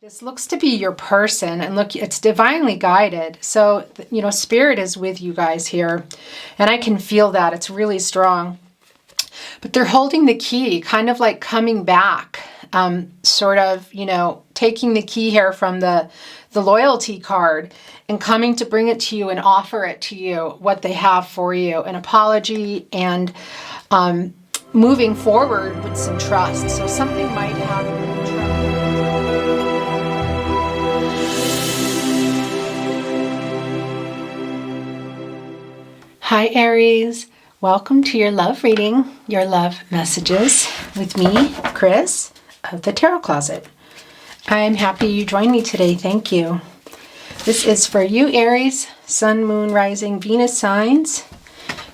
This looks to be your person, and look, it's divinely guided. So, you know, spirit is with you guys here, and I can feel that. It's really strong. But they're holding the key, kind of like coming back, sort of, you know, taking the key here from the loyalty card and coming to bring it to you and offer it to you, what they have for you, an apology, and moving forward with some trust. So something might happen. Hi Aries, welcome to your love reading, your love messages with me, Chris, of the Tarot Closet. I'm happy you joined me today, thank you. This is for you Aries, Sun, Moon, Rising, Venus signs.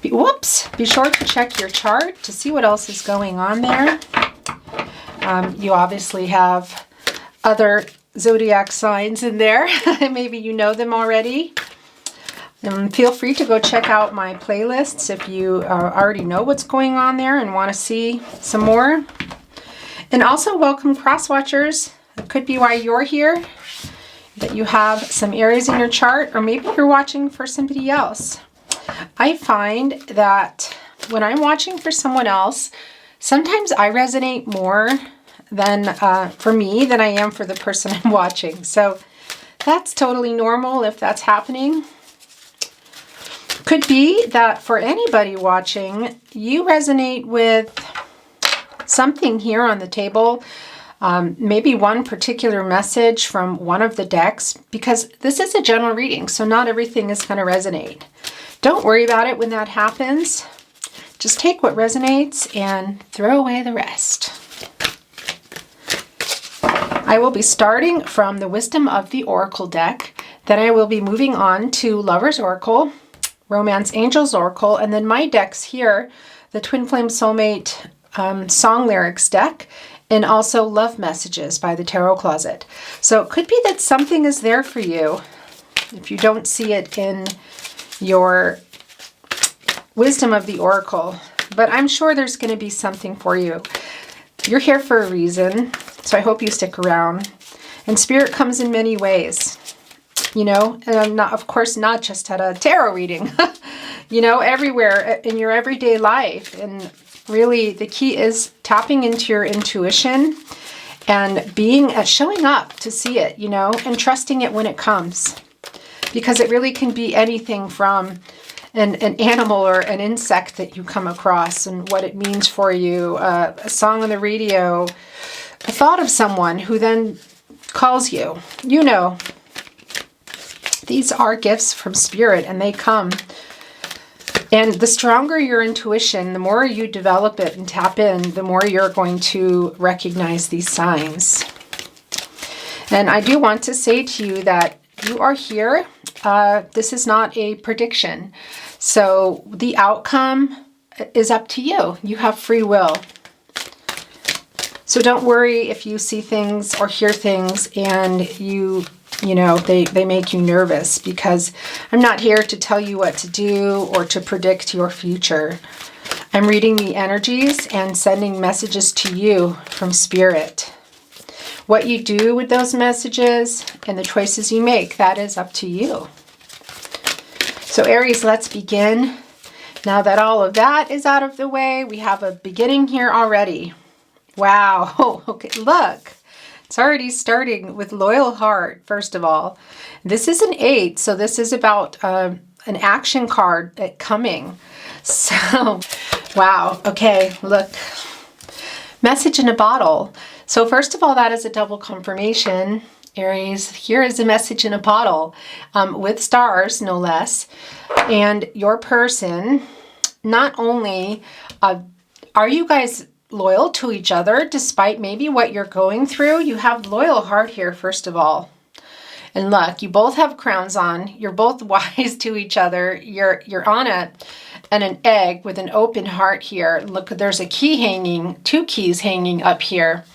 Be sure to check your chart to see what else is going on there. You obviously have other zodiac signs in there, maybe you know them already. Feel free to go check out my playlists if you already know what's going on there and want to see some more. And also welcome cross watchers. It could be why you're here, that you have some Aries in your chart, or maybe you're watching for somebody else. I find that when I'm watching for someone else, sometimes I resonate more than for me than I am for the person I'm watching. So that's totally normal if that's happening. Could be that for anybody watching, you resonate with something here on the table, maybe one particular message from one of the decks, because this is a general reading, so not everything is going to resonate. Don't worry about it when that happens. Just take what resonates and throw away the rest. I will be starting from the Wisdom of the Oracle deck, then I will be moving on to Lover's Oracle, Romance Angels Oracle, and then my decks here, the Twin Flame Soulmate Song Lyrics deck, and also Love Messages by the Tarot Closet. So it could be that something is there for you if you don't see it in your Wisdom of the Oracle, but I'm sure there's going to be something for you. You're here for a reason, so I hope you stick around. And Spirit comes in many ways. You know, and of course, not just at a tarot reading, you know, everywhere in your everyday life. And really the key is tapping into your intuition and showing up to see it, you know, and trusting it when it comes, because it really can be anything from an animal or an insect that you come across and what it means for you, a song on the radio, a thought of someone who then calls you, you know. These are gifts from Spirit, and they come. And the stronger your intuition, the more you develop it and tap in, the more you're going to recognize these signs. And I do want to say to you that you are here. This is not a prediction. So the outcome is up to you. You have free will. So don't worry if you see things or hear things and you know, they make you nervous, because I'm not here to tell you what to do or to predict your future. I'm reading the energies and sending messages to you from Spirit. What you do with those messages and the choices you make, that is up to you. So Aries, let's begin. Now that all of that is out of the way, we have a beginning here already. Wow, oh, okay, look. It's already starting with Loyal Heart, first of all. This is an 8, so this is about an action card coming. So, wow, okay, look. Message in a bottle. So first of all, that is a double confirmation, Aries. Here is a message in a bottle with stars, no less. And your person, not only are you guys loyal to each other despite maybe what you're going through, you have Loyal Heart here, first of all. And look, you both have crowns on. You're both wise to each other. You're on an egg with an open heart here. Look, there's a key hanging, 2 keys hanging up here.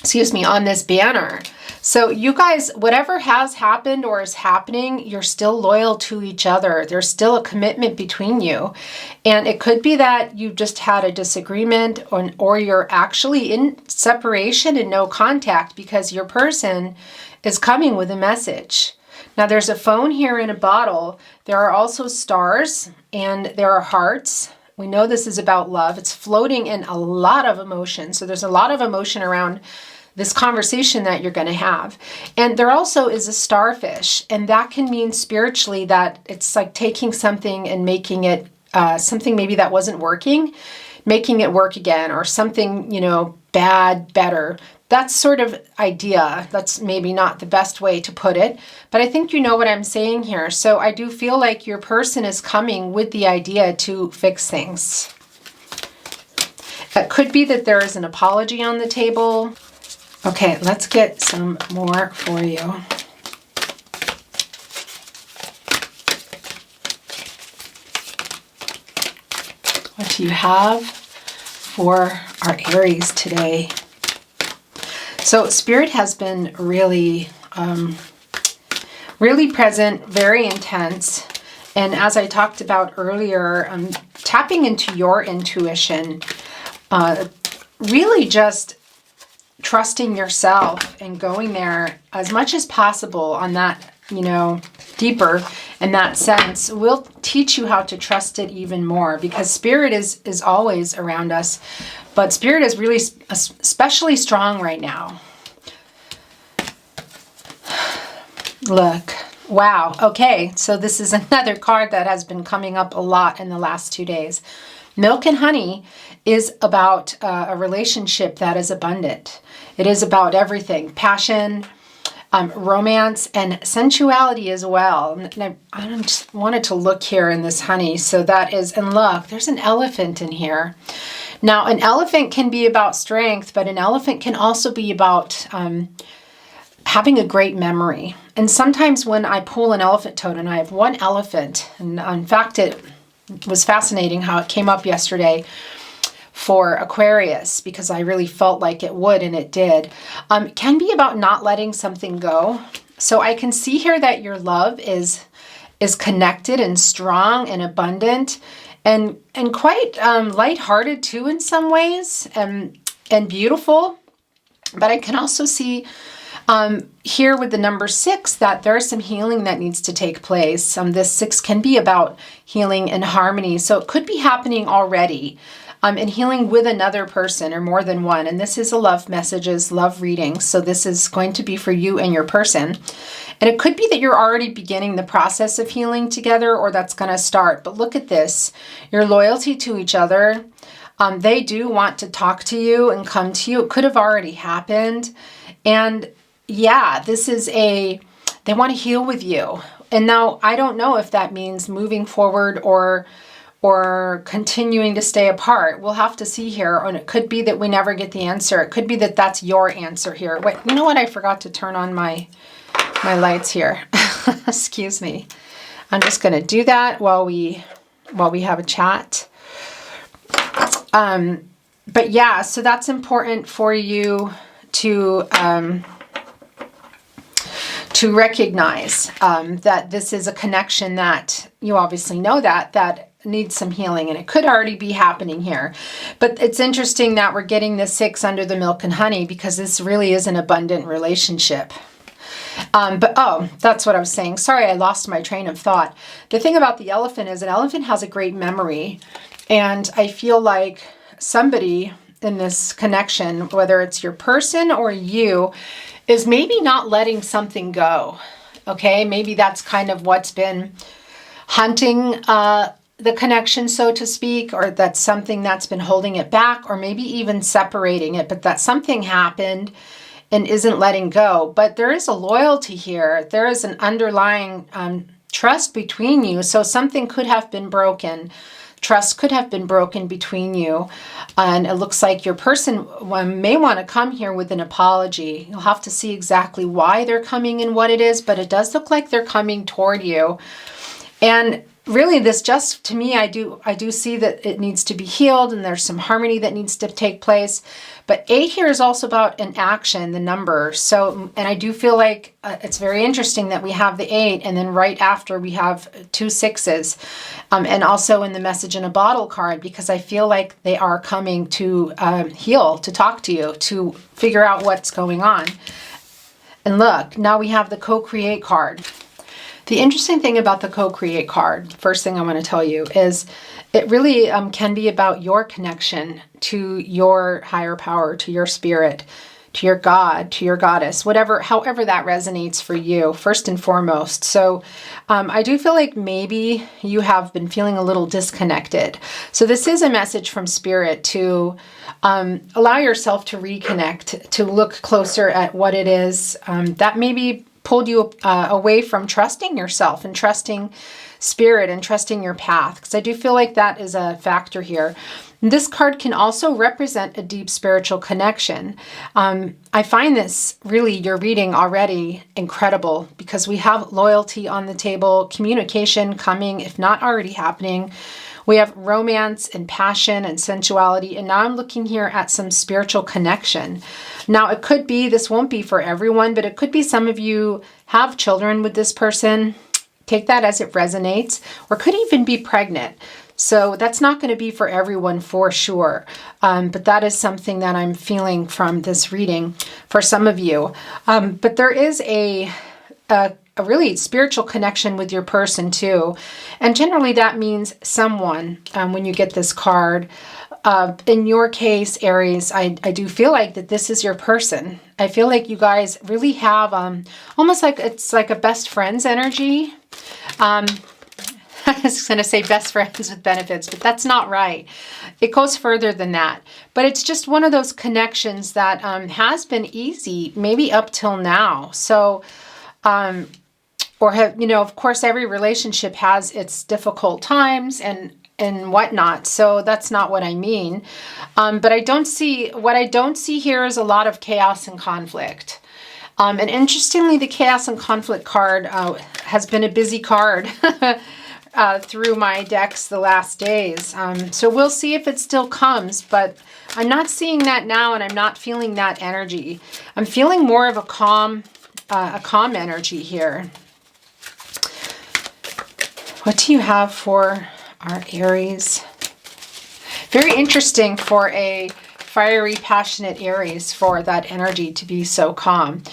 Excuse me, on this banner. So you guys, whatever has happened or is happening, you're still loyal to each other. There's still a commitment between you. And it could be that you just had a disagreement, or you're actually in separation and no contact because your person is coming with a message. Now there's a phone here in a bottle. There are also stars and there are hearts. We know this is about love. It's floating in a lot of emotion. So there's a lot of emotion around this conversation that you're going to have. And there also is a starfish, and that can mean spiritually that it's like taking something and making it something maybe that wasn't working, making it work again, or something, you know, bad, better. That's sort of idea. That's maybe not the best way to put it, but I think you know what I'm saying here. So I do feel like your person is coming with the idea to fix things. It could be that there is an apology on the table. Okay, let's get some more for you. What do you have for our Aries today? So Spirit has been really, really present, very intense. And as I talked about earlier, tapping into your intuition, really just trusting yourself and going there as much as possible on that, you know, deeper in that sense will teach you how to trust it even more, because Spirit is always around us, but Spirit is really especially strong right now. Look, wow. Okay, so this is another card that has been coming up a lot in the last 2 days. Milk and honey is about a relationship that is abundant. It is about everything, passion, romance, and sensuality as well. And I just wanted to look here in this honey. So that is, and look, there's an elephant in here. Now, an elephant can be about strength, but an elephant can also be about having a great memory. And sometimes when I pull an elephant totem, I have one elephant, and in fact, it was fascinating how it came up yesterday for Aquarius, because I really felt like it would, and it did. Can be about not letting something go. So I can see here that your love is connected and strong and abundant, and quite lighthearted too in some ways, and beautiful. But I can also see here with the number 6 that there is some healing that needs to take place. This 6 can be about healing and harmony. So it could be happening already. And healing with another person or more than one. And this is a love messages, love reading. So this is going to be for you and your person. And it could be that you're already beginning the process of healing together, or that's going to start. But look at this, your loyalty to each other. They do want to talk to you and come to you. It could have already happened. And yeah, this is they want to heal with you. And now I don't know if that means moving forward or continuing to stay apart. We'll have to see here. And it could be that we never get the answer. It could be that that's your answer here. Wait, you know what? I forgot to turn on my lights here. Excuse me. I'm just going to do that while we have a chat. But yeah, so that's important for you to recognize that this is a connection that you obviously know that needs some healing, and it could already be happening here. But it's interesting that we're getting the 6 under the milk and honey, because this really is an abundant relationship. But oh, that's what I was saying. Sorry, I lost my train of thought. The thing about the elephant is an elephant has a great memory, and I feel like somebody in this connection, whether it's your person or you, is maybe not letting something go. Okay, maybe that's kind of what's been hunting the connection, so to speak, or that's something that's been holding it back, or maybe even separating it, but that something happened and isn't letting go. But there is a loyalty here. There is an underlying trust between you. So something could have been broken. Trust could have been broken between you. And it looks like your person may want to come here with an apology. You'll have to see exactly why they're coming and what it is, but it does look like they're coming toward you. And really this just, to me, I do see that it needs to be healed and there's some harmony that needs to take place. But 8 here is also about an action, the number. So, and I do feel like it's very interesting that we have the 8 and then right after we have 2 6s. And also in the message in a bottle card, because I feel like they are coming to heal, to talk to you, to figure out what's going on. And look, now we have the co-create card. The interesting thing about the co-create card, first thing I want to tell you, is it really can be about your connection to your higher power, to your spirit, to your God, to your goddess, whatever, however that resonates for you, first and foremost. So I do feel like maybe you have been feeling a little disconnected. So this is a message from spirit to allow yourself to reconnect, to look closer at what it is that maybe pulled you away from trusting yourself and trusting spirit and trusting your path, because I do feel like that is a factor here. This card can also represent a deep spiritual connection. I find this really, your reading already incredible, because we have loyalty on the table, communication coming, if not already happening. We have romance and passion and sensuality. And now I'm looking here at some spiritual connection. Now it could be, this won't be for everyone, but it could be some of you have children with this person. Take that as it resonates, or could even be pregnant. So that's not going to be for everyone for sure. But that is something that I'm feeling from this reading for some of you. But there is a really spiritual connection with your person too. And generally that means someone, when you get this card. In your case, Aries, I do feel like that this is your person. I feel like you guys really have almost like it's like a best friends energy. I was going to say best friends with benefits, but that's not right. It goes further than that. But it's just one of those connections that has been easy, maybe up till now. So, or have, you know, of course, every relationship has its difficult times and whatnot. So that's not what I mean. But what I don't see here is a lot of chaos and conflict. And interestingly, the chaos and conflict card has been a busy card through my decks the last days. So we'll see if it still comes, but I'm not seeing that now, and I'm not feeling that energy. I'm feeling more of a calm energy here. What do you have for our Aries? Very interesting for a fiery, passionate Aries, for that energy to be so calm.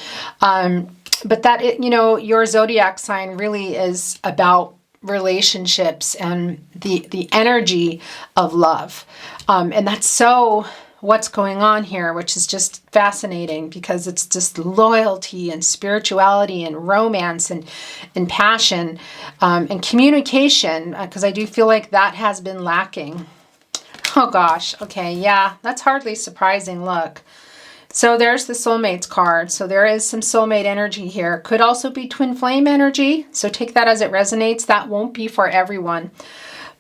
But that, you know, your zodiac sign really is about relationships and the energy of love. And that's so what's going on here, which is just fascinating, because it's just loyalty and spirituality and romance and passion and communication, because I do feel like that has been lacking. Oh gosh, okay, yeah, that's hardly surprising. Look, so there's the soulmates card. So there is some soulmate energy here. Could also be twin flame energy. So take that as it resonates. That won't be for everyone.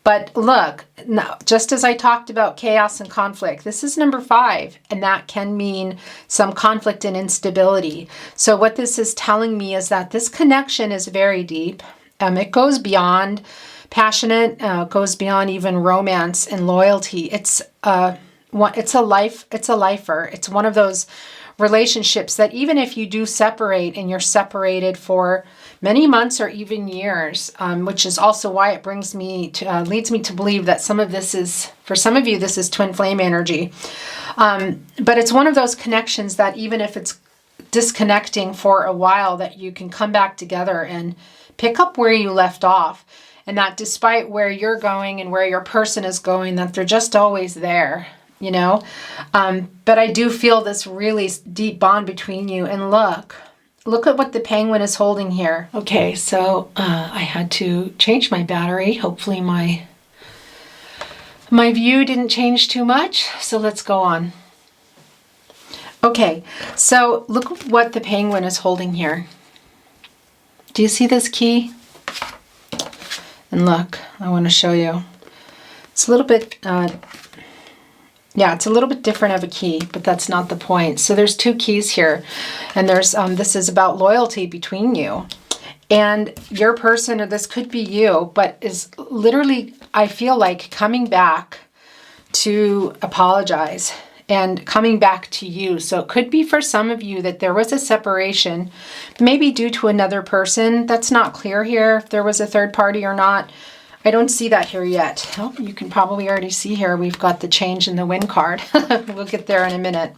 But look, now, just as I talked about chaos and conflict, this is number 5, and that can mean some conflict and instability. So what this is telling me is that this connection is very deep. It goes beyond passionate, goes beyond even romance and loyalty. It's a lifer. It's one of those relationships that even if you do separate and you're separated for many months or even years, which is also why it brings me to, leads me to believe that some of this is, for some of you, this is twin flame energy. But it's one of those connections that even if it's disconnecting for a while, that you can come back together and pick up where you left off. And that despite where you're going and where your person is going, that they're just always there, you know? But I do feel this really deep bond between you. And look at what the penguin is holding here. Okay, so I had to change my battery. Hopefully my view didn't change too much. So let's go on. Okay, so look what the penguin is holding here. Do you see this key? And look, I want to show you. It's a little bit, yeah, it's a little bit different of a key, but that's not the point. So there's 2 keys here, and there's this is about loyalty between you. And your person, or this could be you, but is literally, I feel like, coming back to apologize and coming back to you. So it could be for some of you that there was a separation, maybe due to another person. That's not clear here if there was a third party or not. I don't see that here yet. Oh, you can probably already see here we've got the change in the wind card. We'll get there in a minute.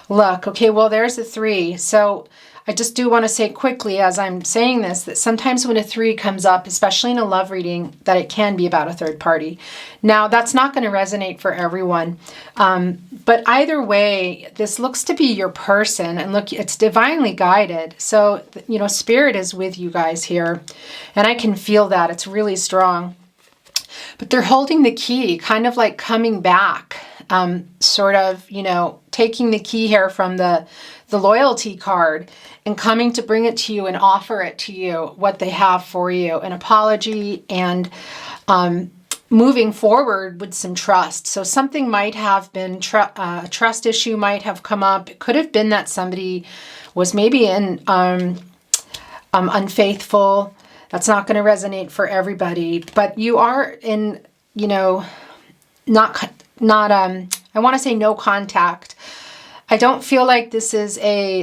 Look, okay, well, there's a 3. So I just do want to say quickly as I'm saying this, that sometimes when a 3 comes up, especially in a love reading, that it can be about a third party. Now, that's not going to resonate for everyone. But either way, this looks to be your person. And look, it's divinely guided. So, you know, spirit is with you guys here. And I can feel that. It's really strong. But they're holding the key, kind of like coming back. Sort of, you know, taking the key here from the loyalty card and coming to bring it to you and offer it to you, what they have for you, an apology, and moving forward with some trust. So something might have been, a trust issue might have come up. It could have been that somebody was maybe unfaithful. That's not going to resonate for everybody, but you are in, you know, I want to say no contact. I don't feel like this is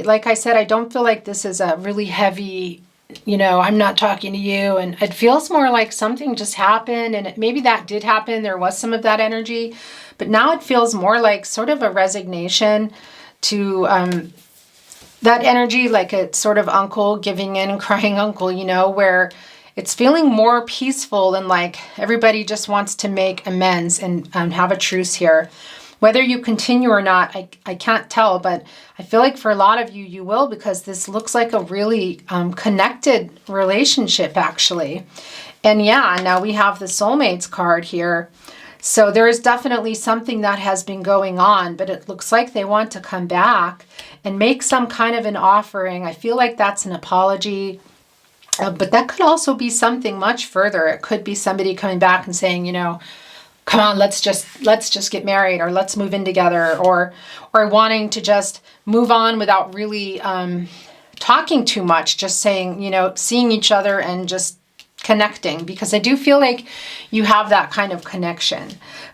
like I said, I don't feel like this is a really heavy, you know, I'm not talking to you. And it feels more like something just happened, and maybe that did happen. There was some of that energy, but now it feels more like sort of a resignation to that energy, like a sort of uncle giving in, crying uncle, you know, where it's feeling more peaceful and like everybody just wants to make amends and have a truce here. Whether you continue or not, I can't tell, but I feel like for a lot of you, you will, because this looks like a really connected relationship, actually. And yeah, now we have the soulmates card here. So there is definitely something that has been going on, but it looks like they want to come back and make some kind of an offering. I feel like that's an apology. But that could also be something much further. It could be somebody coming back and saying, you know, come on, let's just get married, or let's move in together, or wanting to just move on without really talking too much, just saying, you know, seeing each other and just connecting, because I do feel like you have that kind of connection.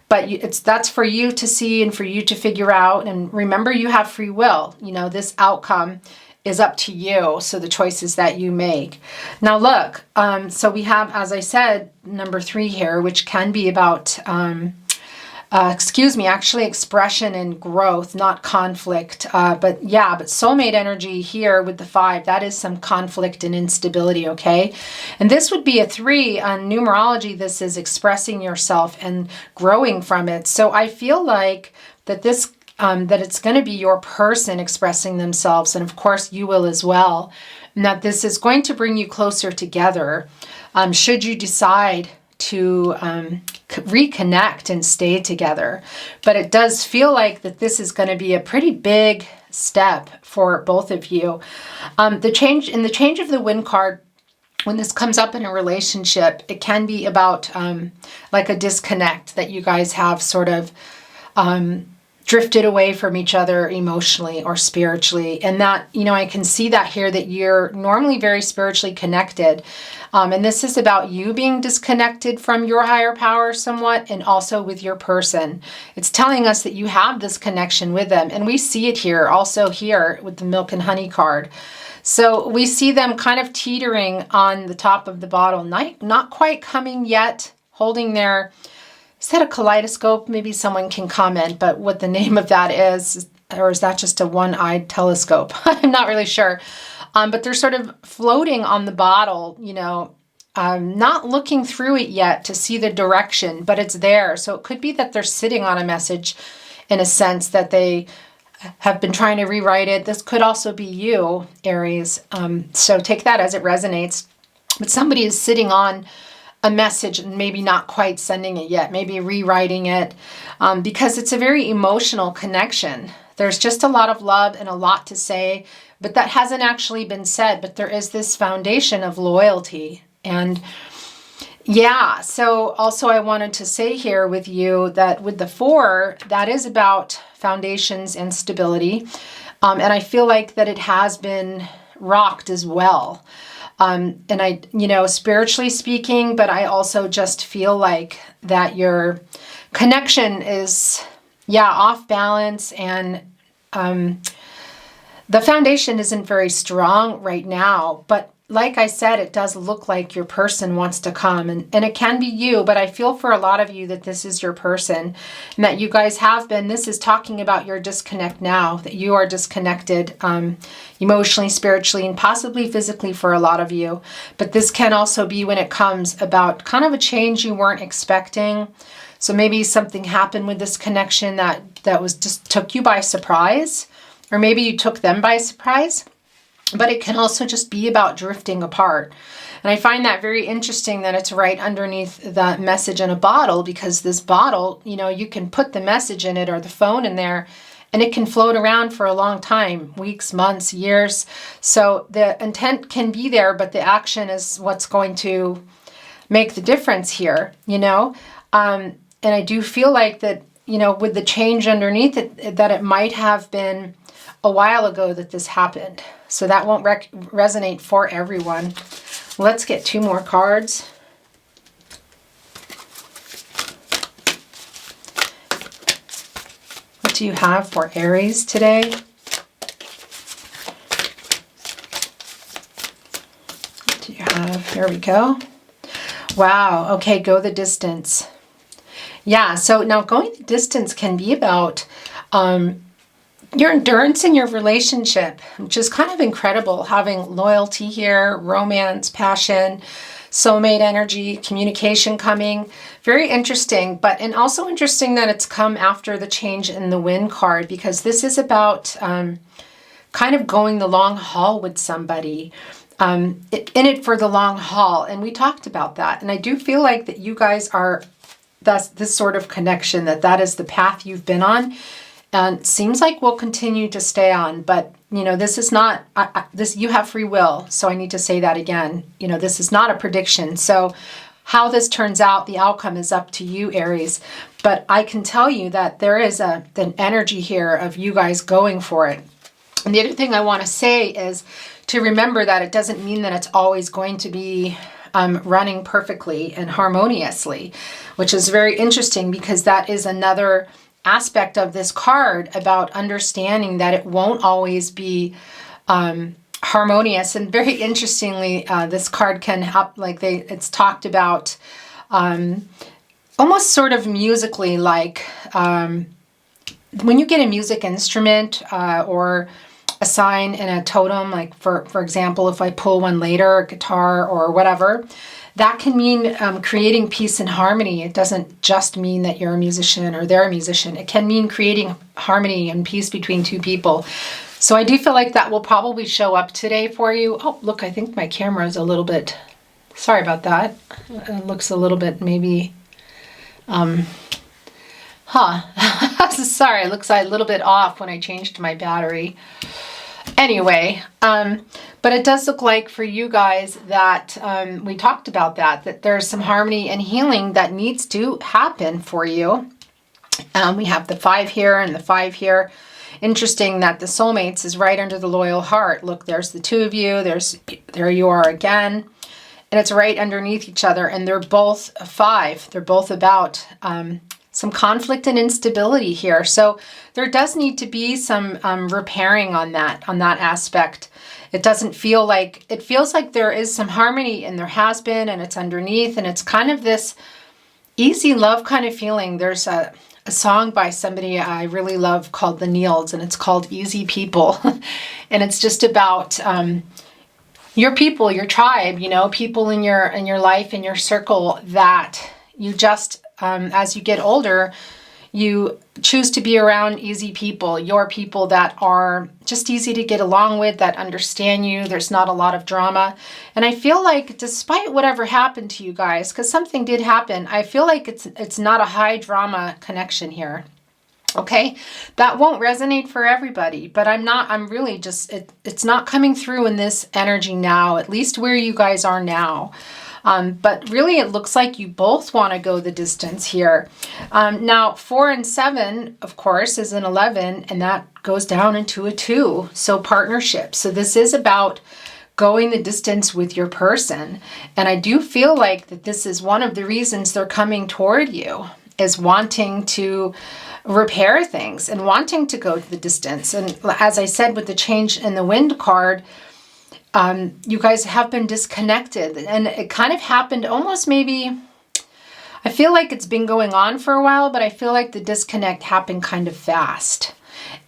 But that's for you to see and for you to figure out. And remember, you have free will. You know, this outcome is up to you. So the choices that you make. Now look, so we have, as I said, number 3 here, which can be about, actually expression and growth, not conflict. But soulmate energy here with the 5, that is some conflict and instability, okay? And this would be a 3 on numerology. This is expressing yourself and growing from it. So I feel like that this that it's going to be your person expressing themselves, and of course you will as well, and that this is going to bring you closer together should you decide to reconnect and stay together. But it does feel like that this is going to be a pretty big step for both of you. The change of the wind card, when this comes up in a relationship, it can be about like a disconnect that you guys have sort of drifted away from each other emotionally or spiritually. And that, you know, I can see that here, that you're normally very spiritually connected. And this is about you being disconnected from your higher power somewhat, and also with your person. It's telling us that you have this connection with them. And we see it here, also here with the milk and honey card. So we see them kind of teetering on the top of the bottle, not quite coming yet, holding their, is that a kaleidoscope? Maybe someone can comment, but what the name of that is, or is that just a one-eyed telescope? I'm not really sure. But they're sort of floating on the bottle, you know, not looking through it yet to see the direction, but it's there. So it could be that they're sitting on a message in a sense, that they have been trying to rewrite it. This could also be you, Aries. So take that as it resonates. But somebody is sitting on a message and maybe not quite sending it yet, maybe rewriting it, because it's a very emotional connection. There's just a lot of love and a lot to say, but that hasn't actually been said. But there is this foundation of loyalty. And yeah, so also I wanted to say here with you that with the 4, that is about foundations and stability. And I feel like that it has been rocked as well. And I, you know, spiritually speaking, but I also just feel like that your connection is, yeah, off balance, and the foundation isn't very strong right now. But like I said, it does look like your person wants to come, and it can be you, but I feel for a lot of you that this is your person and that you guys have been. This is talking about your disconnect now, that you are disconnected emotionally, spiritually, and possibly physically for a lot of you. But this can also be when it comes about kind of a change you weren't expecting. So maybe something happened with this connection that was just took you by surprise, or maybe you took them by surprise. But it can also just be about drifting apart. And I find that very interesting that it's right underneath the message in a bottle, because this bottle, you know, you can put the message in it or the phone in there, and it can float around for a long time, weeks, months, years. So the intent can be there, but the action is what's going to make the difference here, you know. And I do feel like that, you know, with the change underneath it, that it might have been a while ago that this happened. So that won't resonate for everyone. Let's get 2 more cards. What do you have for Aries today? What do you have? Here we go. Wow. Okay, go the distance. Yeah, so now going the distance can be about your endurance in your relationship, which is kind of incredible, having loyalty here, romance, passion, soulmate energy, communication coming. Very interesting, and also interesting that it's come after the change in the wind card, because this is about kind of going the long haul with somebody, in it for the long haul. And we talked about that. And I do feel like that you guys are, that's this sort of connection, that is the path you've been on. And seems like we'll continue to stay on, but you know, this is not, this, you have free will. So I need to say that again, you know, this is not a prediction. So how this turns out, the outcome is up to you, Aries. But I can tell you that there is an energy here of you guys going for it. And the other thing I want to say is to remember that it doesn't mean that it's always going to be running perfectly and harmoniously, which is very interesting, because that is another aspect of this card about understanding that it won't always be harmonious. And very interestingly, this card can help, like it's talked about almost sort of musically, like when you get a music instrument or a sign in a totem, like for example, if I pull one later, a guitar or whatever, that can mean creating peace and harmony. It doesn't just mean that you're a musician or they're a musician. It can mean creating harmony and peace between 2 people. So I do feel like that will probably show up today for you. Oh, look, I think my camera is a little bit, sorry about that. It looks a little bit maybe, sorry, it looks a little bit off when I changed my battery. Anyway, but it does look like for you guys that we talked about that there's some harmony and healing that needs to happen for you. We have the 5 here and the 5 here. Interesting that the soulmates is right under the loyal heart. Look, there's the 2 of you. There you are again. And it's right underneath each other. And they're both a 5. They're both about some conflict and instability here. So there does need to be some repairing on that aspect. It doesn't feel like, it feels like there is some harmony, and there has been, and it's underneath, and it's kind of this easy love kind of feeling. There's a song by somebody I really love called The Neils, and it's called Easy People. And it's just about your people, your tribe, you know, people in your life, in your circle that you just, as you get older, you choose to be around easy people, your people that are just easy to get along with, that understand you. There's not a lot of drama. And I feel like despite whatever happened to you guys, because something did happen, I feel like it's not a high drama connection here. Okay, that won't resonate for everybody, but I'm really just, it's not coming through in this energy now, at least where you guys are now. But really it looks like you both want to go the distance here. Now 4 and 7, of course, is an 11, and that goes down into a 2. So partnership. So this is about going the distance with your person. And I do feel like that this is one of the reasons they're coming toward you, is wanting to repair things and wanting to go the distance. And as I said with the change in the wind card, you guys have been disconnected, and it kind of happened almost maybe, I feel like it's been going on for a while, but I feel like the disconnect happened kind of fast.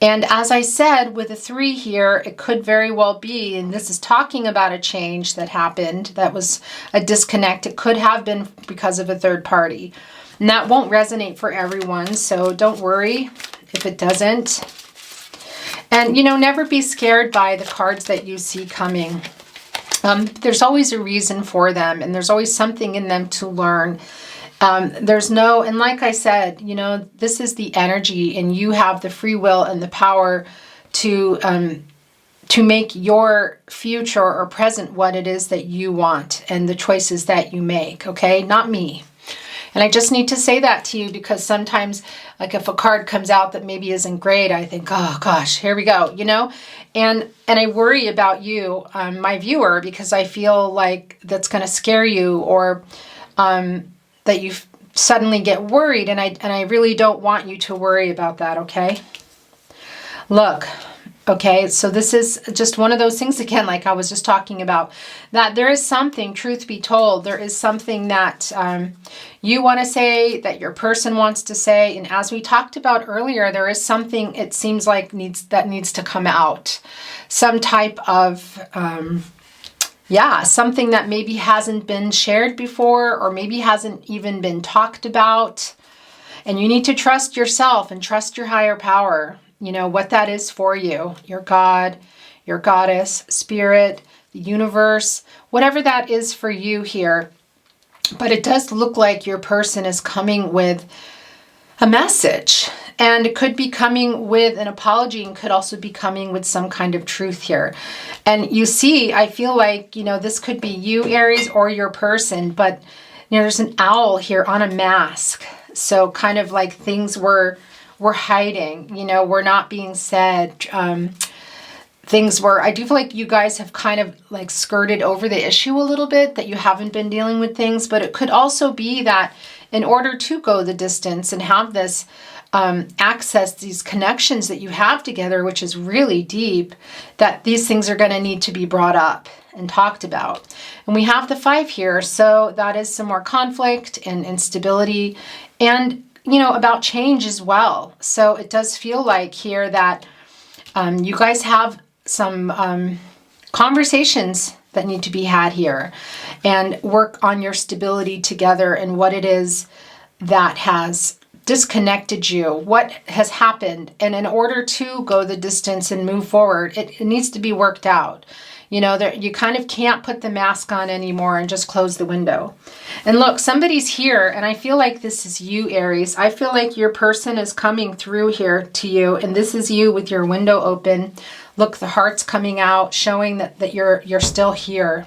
And as I said, with a 3 here, it could very well be, and this is talking about a change that happened, that was a disconnect. It could have been because of a third party. And that won't resonate for everyone, so don't worry if it doesn't. And, you know, never be scared by the cards that you see coming. There's always a reason for them, and there's always something in them to learn. And like I said, you know, this is the energy, and you have the free will and the power to make your future or present what it is that you want and the choices that you make, okay? Not me. And I just need to say that to you, because sometimes, like, if a card comes out that maybe isn't great, I think, oh gosh, here we go, you know? And I worry about you, my viewer, because I feel like that's going to scare you, or that you suddenly get worried. And I really don't want you to worry about that, okay? Look. Okay, so this is just one of those things, again, like I was just talking about, that there is something, truth be told, there is something that you want to say, that your person wants to say. And as we talked about earlier, there is something, it seems like, needs to come out. Some type of, something that maybe hasn't been shared before, or maybe hasn't even been talked about. And you need to trust yourself and trust your higher power. You know, what that is for you, your God, your goddess, spirit, the universe, whatever that is for you here. But it does look like your person is coming with a message, and it could be coming with an apology, and could also be coming with some kind of truth here. And you see, I feel like, you know, this could be you, Aries, or your person, but, you know, there's an owl here on a mask. So kind of like things were hiding, you know, were not being said. I do feel like you guys have kind of like skirted over the issue a little bit, that you haven't been dealing with things, but it could also be that in order to go the distance and have this access, these connections that you have together, which is really deep, that these things are going to need to be brought up and talked about. And we have the 5 here, so that is some more conflict and instability, and you know, about change as well. So it does feel like here that you guys have some conversations that need to be had here, and work on your stability together and what it is that has disconnected you, what has happened. And in order to go the distance and move forward, it needs to be worked out. You know, you kind of can't put the mask on anymore and just close the window. And look, somebody's here, and I feel like this is you, Aries. I feel like your person is coming through here to you, and this is you with your window open. Look, the heart's coming out, showing that you're still here.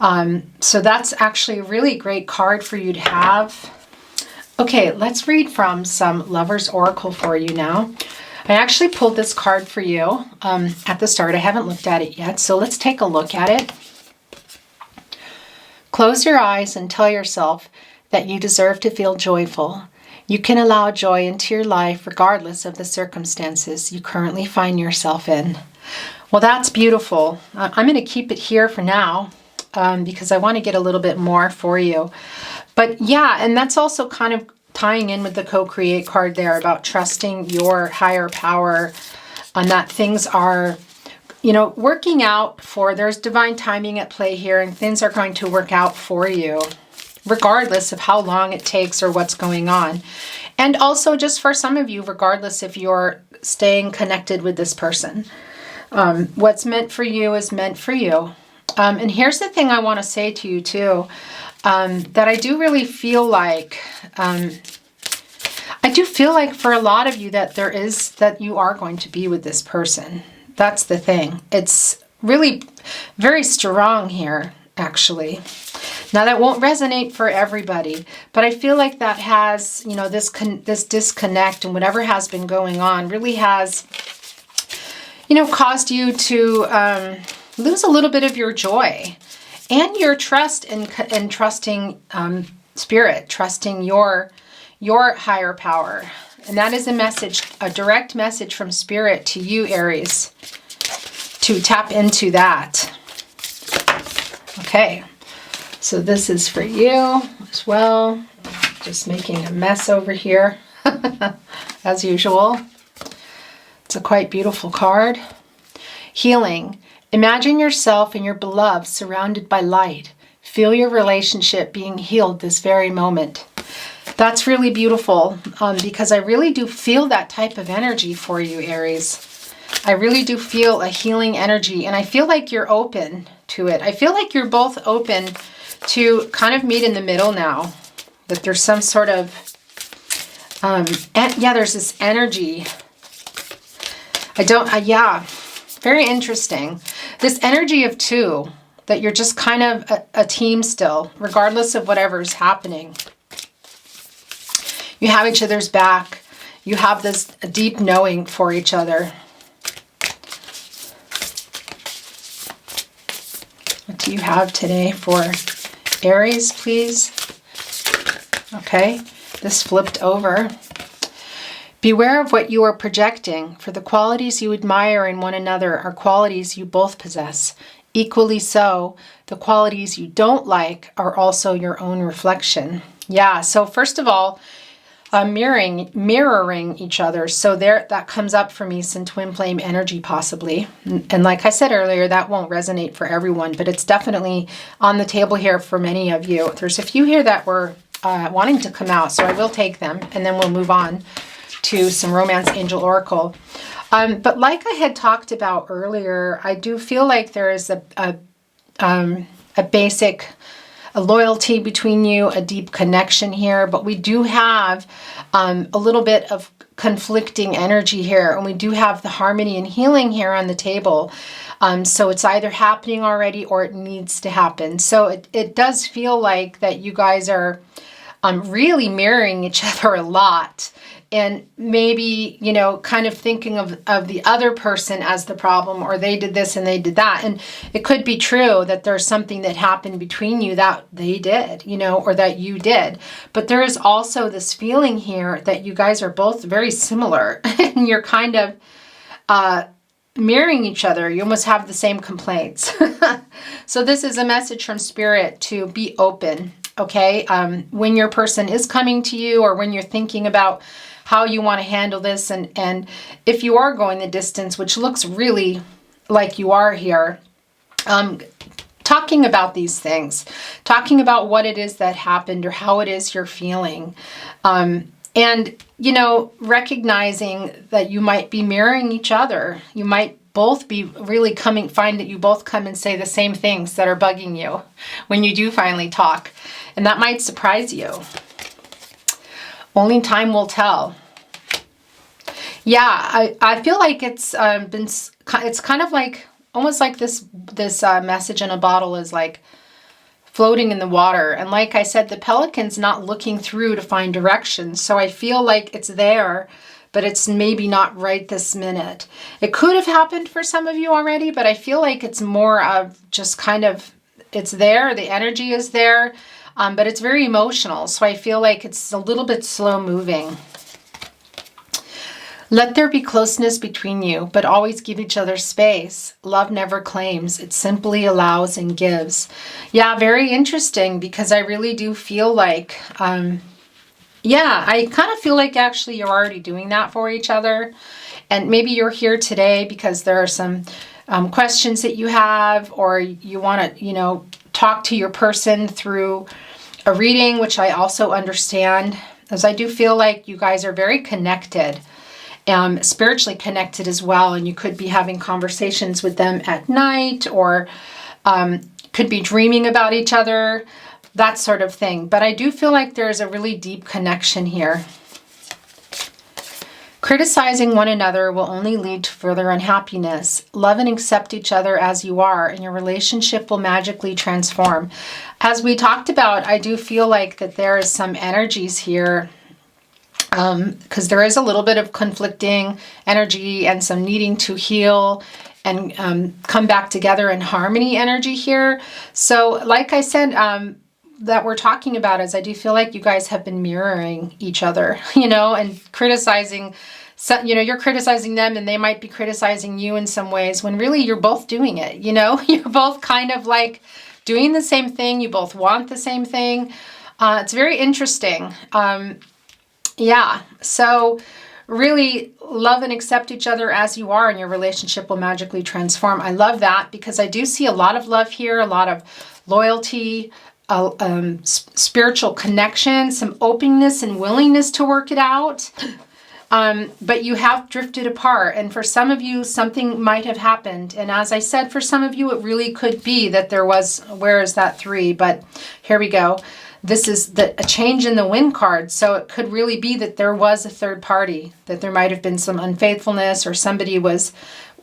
So that's actually a really great card for you to have. Okay, let's read from some Lovers Oracle for you now. I actually pulled this card for you at the start. I haven't looked at it yet, so let's take a look at it. Close your eyes and tell yourself that you deserve to feel joyful. You can allow joy into your life regardless of the circumstances you currently find yourself in. Well, that's beautiful. I'm going to keep it here for now because I want to get a little bit more for you. But yeah, and that's also kind of tying in with the co-create card there about trusting your higher power, and that things are, you know, working out for, there's divine timing at play here, and things are going to work out for you regardless of how long it takes or what's going on. And also just for some of you, regardless if you're staying connected with this person. What's meant for you is meant for you. And here's the thing I want to say to you too, that I do really feel like, I I do feel like for a lot of you that you are going to be with this person. That's the thing. It's really very strong here, actually. Now that won't resonate for everybody, but I feel like that has, you know, this disconnect and whatever has been going on really has, you know, caused you to lose a little bit of your joy and your trust in trusting spirit, trusting your higher power. And that is a message, a direct message from spirit to you, Aries, to tap into that. Okay. So this is for you as well. Just making a mess over here, as usual. It's a quite beautiful card. Healing. Imagine yourself and your beloved surrounded by light. Feel your relationship being healed this very moment. That's really beautiful because I really do feel that type of energy for you, Aries. I really do feel a healing energy, and I feel like you're open to it. I feel like you're both open to kind of meet in the middle now. That there's some sort of, yeah, there's this energy. Yeah, very interesting. This energy of two, that you're just kind of a team still, regardless of whatever's happening. You have each other's back. You have this deep knowing for each other. What do you have today for Aries, please? Okay, this flipped over. Beware of what you are projecting, for the qualities you admire in one another are qualities you both possess. Equally so, the qualities you don't like are also your own reflection. Yeah, so first of all, mirroring each other. So that comes up for me, some twin flame energy possibly. And like I said earlier, that won't resonate for everyone, but it's definitely on the table here for many of you. There's a few here that were wanting to come out, so I will take them and then we'll move on to some Romance Angel Oracle. But like I had talked about earlier, I do feel like there is a basic loyalty between you, a deep connection here, but we do have a little bit of conflicting energy here, and we do have the harmony and healing here on the table. So it's either happening already or it needs to happen. So it does feel like that you guys are really mirroring each other a lot. And maybe, you know, kind of thinking of the other person as the problem, or they did this and they did that. And it could be true that there's something that happened between you that they did, you know, or that you did. But there is also this feeling here that you guys are both very similar and you're kind of mirroring each other. You almost have the same complaints. So this is a message from spirit to be open, okay? When your person is coming to you, or when you're thinking about how you want to handle this, and if you are going the distance, which looks really like you are here, talking about these things, talking about what it is that happened or how it is you're feeling, and, you know, recognizing that you might be mirroring each other. You might both be really find that you both come and say the same things that are bugging you when you do finally talk, and that might surprise you. Only time will tell. Yeah, I feel like it's kind of like, almost like this message in a bottle is like floating in the water. And like I said, the pelican's not looking through to find directions. So I feel like it's there, but it's maybe not right this minute. It could have happened for some of you already, but I feel like it's more of just kind of, it's there, the energy is there, but it's very emotional. So I feel like it's a little bit slow moving. Let there be closeness between you, but always give each other space. Love never claims, it simply allows and gives. Yeah, very interesting, because I really do feel like, yeah, I kind of feel like actually you're already doing that for each other. And maybe you're here today because there are some questions that you have, or you want to, you know, talk to your person through a reading, which I also understand, as I do feel like you guys are very connected. Spiritually connected as well, and you could be having conversations with them at night, or could be dreaming about each other, that sort of thing. But I do feel like there's a really deep connection here. Criticizing one another will only lead to further unhappiness. Love and accept each other as you are, and your relationship will magically transform. As we talked about, I do feel like that there is some energies here, because there is a little bit of conflicting energy and some needing to heal and come back together in harmony energy here. So like I said, that we're talking about is I do feel like you guys have been mirroring each other, you know, and criticizing. So, you know, you're criticizing them and they might be criticizing you in some ways when really you're both doing it, you know, you're both kind of like doing the same thing. You both want the same thing. It's very interesting. Yeah. So really love and accept each other as you are, and your relationship will magically transform. I love that because I do see a lot of love here, a lot of loyalty, spiritual connection, some openness and willingness to work it out. But you have drifted apart, and for some of you, something might have happened. And as I said, for some of you, it really could be that there was, where is that 3? But here we go. This is a change in the wind card. So it could really be that there was a third party, that there might have been some unfaithfulness, or somebody was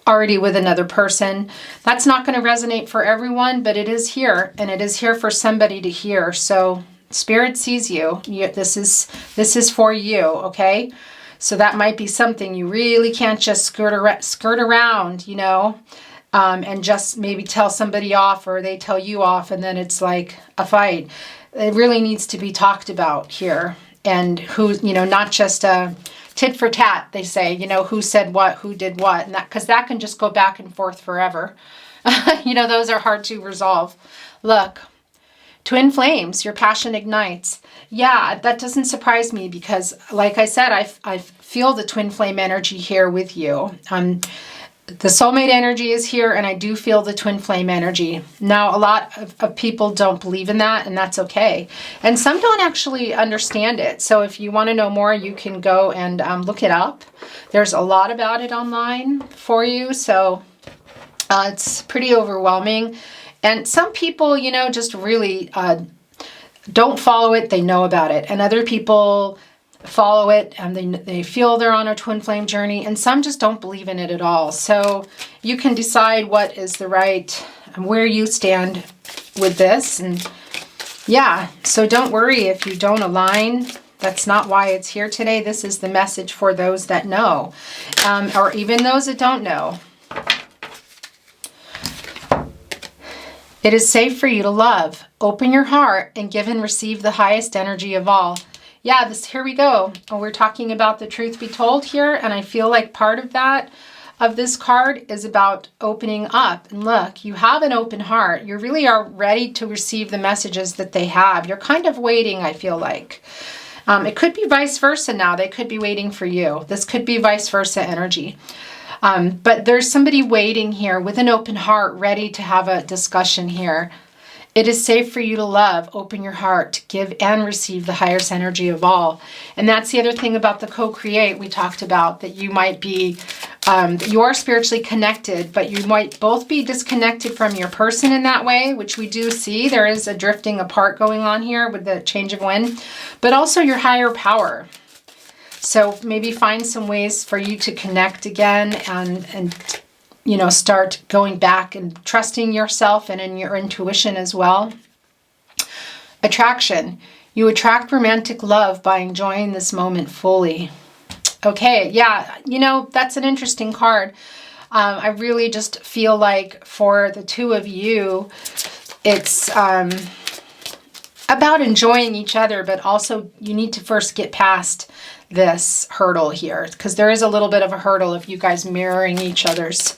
already with another person. That's not going to resonate for everyone, but it is here, and it is here for somebody to hear. So Spirit sees you. This is for you, okay? So that might be something you really can't just skirt around, you know, and just maybe tell somebody off, or they tell you off, and then it's like a fight. It really needs to be talked about here, and who, you know, not just a tit for tat, they say, you know, who said what, who did what, and that, because that can just go back and forth forever. You know, those are hard to resolve. Look, twin flames, your passion ignites. Yeah, that doesn't surprise me because, like I said, I feel the twin flame energy here with you. The soulmate energy is here, and I do feel the twin flame energy. Now, a lot of people don't believe in that, and that's okay. And some don't actually understand it. So if you want to know more, you can go and look it up. There's a lot about it online for you. So it's pretty overwhelming. And some people, you know, just really don't follow it. They know about it. And other people follow it, and they feel they're on a twin flame journey, and some just don't believe in it at all. So you can decide what is the right, where you stand with this. And yeah, so don't worry if you don't align. That's not why it's here today. This is the message for those that know, or even those that don't know. It is safe for you to love. Open your heart and give and receive the highest energy of all. Yeah, here we go. We're talking about the truth be told here, and I feel like part of that, of this card, is about opening up. And look, you have an open heart. You really are ready to receive the messages that they have. You're kind of waiting, I feel like. It could be vice versa now. They could be waiting for you. This could be vice versa energy. But there's somebody waiting here with an open heart, ready to have a discussion here. It is safe for you to love. Open your heart to give and receive the highest energy of all. And that's the other thing about the co-create we talked about, that you might be, you are spiritually connected, but you might both be disconnected from your person in that way, which we do see. There is a drifting apart going on here with the change of wind, but also your higher power. So maybe find some ways for you to connect again and you know, start going back and trusting yourself and in your intuition as well. Attraction. You attract romantic love by enjoying this moment fully. Okay, yeah, you know, that's an interesting card. I really just feel like for the two of you, it's about enjoying each other, but also you need to first get past this hurdle here, because there is a little bit of a hurdle of you guys mirroring each other's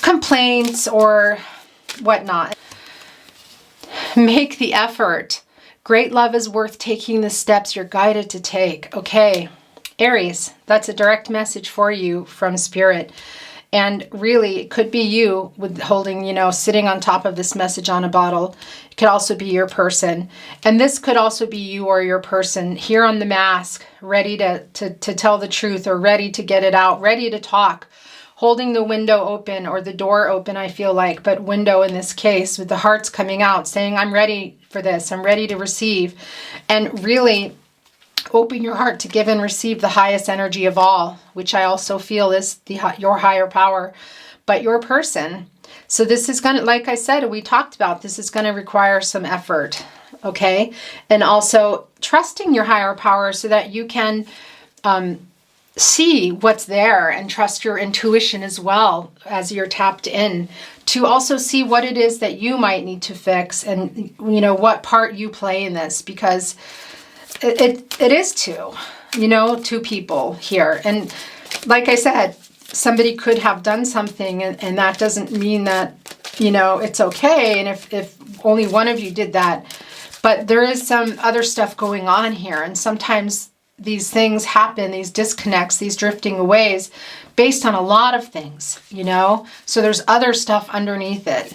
complaints or whatnot. Make the effort. Great love is worth taking the steps you're guided to take. Okay, Aries, that's a direct message for you from Spirit. And really, it could be you with holding, you know, sitting on top of this message on a bottle. It could also be your person. And this could also be you or your person here on the mask, ready to tell the truth, or ready to get it out, ready to talk. Holding the window open, or the door open, I feel like, but window in this case, with the hearts coming out, saying, I'm ready for this, I'm ready to receive. And really, Open your heart to give and receive the highest energy of all, which I also feel is your higher power, but your person. So this is going to, like I said, we talked about, this is going to require some effort, okay? And also trusting your higher power so that you can see what's there and trust your intuition as well as you're tapped in to also see what it is that you might need to fix and, you know, what part you play in this, because it is two people here. And like I said, somebody could have done something and that doesn't mean that, you know, it's okay. And if only one of you did that, but there is some other stuff going on here. And sometimes these things happen, these disconnects, these drifting aways based on a lot of things, you know? So there's other stuff underneath it.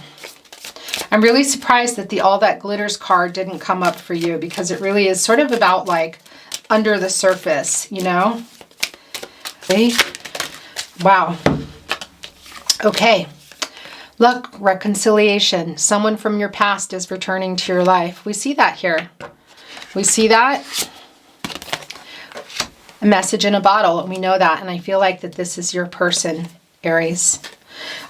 I'm really surprised that the All That Glitters card didn't come up for you, because it really is sort of about like under the surface, you know? Okay. Wow. Okay. Look, reconciliation. Someone from your past is returning to your life. We see that here. We see that. A message in a bottle, and we know that. And I feel like that this is your person, Aries.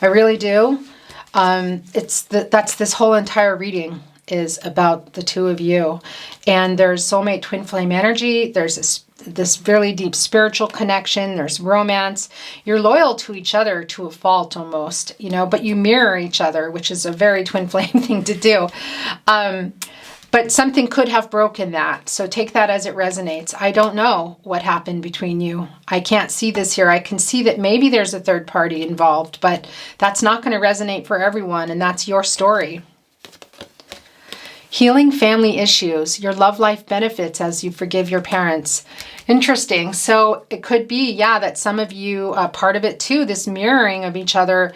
I really do. That's this whole entire reading is about the two of you. And there's soulmate twin flame energy. There's this really deep spiritual connection. There's romance. You're loyal to each other to a fault almost, you know, but you mirror each other, which is a very twin flame thing to do. But something could have broken that. So take that as it resonates. I don't know what happened between you. I can't see this here. I can see that maybe there's a third party involved, but that's not going to resonate for everyone. And that's your story. Healing family issues. Your love life benefits as you forgive your parents. Interesting. So it could be, yeah, that some of you, part of it too, this mirroring of each other,